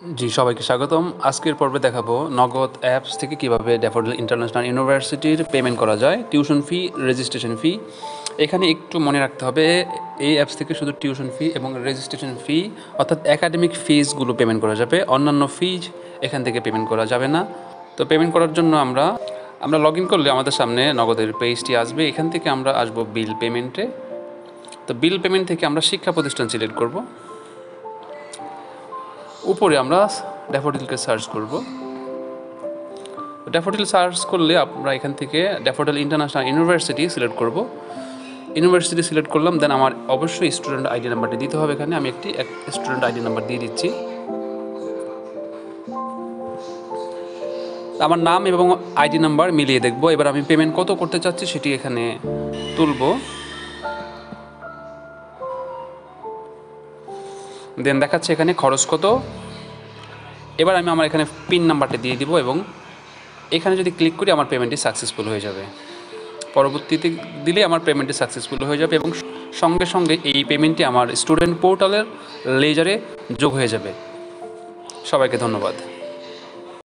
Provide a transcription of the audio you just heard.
জি, সবাইকে স্বাগতম। আজকের পর্বে দেখাবো নগদ অ্যাপস থেকে কিভাবে ড্যাফোডিল ইন্টারন্যাশনাল ইউনিভার্সিটির পেমেন্ট করা যায়, টিউশন ফি, রেজিস্ট্রেশন ফি। এখানে একটু মনে রাখতে হবে, এই অ্যাপস থেকে শুধু টিউশন ফি এবং রেজিস্ট্রেশন ফি অর্থাৎ একাডেমিক ফিজগুলো পেমেন্ট করা যাবে, অন্যান্য ফিজ এখান থেকে পেমেন্ট করা যাবে না। তো পেমেন্ট করার জন্য আমরা লগ ইন করলে আমাদের সামনে নগদের পেজটি আসবে। এখান থেকে আমরা আসবো বিল পেমেন্টে। তো বিল পেমেন্ট থেকে আমরা শিক্ষা প্রতিষ্ঠান সিলেক্ট করব। উপরে আমরা ড্যাফোডিলকে সার্চ করব। ড্যাফোডিল সার্চ করলে আমরা এখান থেকে ড্যাফোডিল ইন্টারন্যাশনাল ইউনিভার্সিটি সিলেক্ট করব। ইউনিভার্সিটি সিলেক্ট করলাম, দেন আমার অবশ্যই স্টুডেন্ট আইডি নাম্বারটি দিতে হবে। এখানে আমি একটি স্টুডেন্ট আইডি নাম্বার দিয়ে দিচ্ছি। আমার নাম এবং আইডি নাম্বার মিলিয়ে দেখব। এবার আমি পেমেন্ট কত করতে চাচ্ছি সেটি এখানে তুলব। দেন দেখাচ্ছে এখানে খরচ কত। এবার আমি আমার এখানে পিন নাম্বারটা দিয়ে দিব এবং এখানে যদি ক্লিক করি আমার পেমেন্টটি সাকসেসফুল হয়ে যাবে। পরবর্তীতে দিলে আমার পেমেন্টটি সাকসেসফুল হয়ে যাবে এবং সঙ্গে সঙ্গে এই পেমেন্টটি আমার স্টুডেন্ট পোর্টালের লেজারে যোগ হয়ে যাবে। সবাইকে ধন্যবাদ।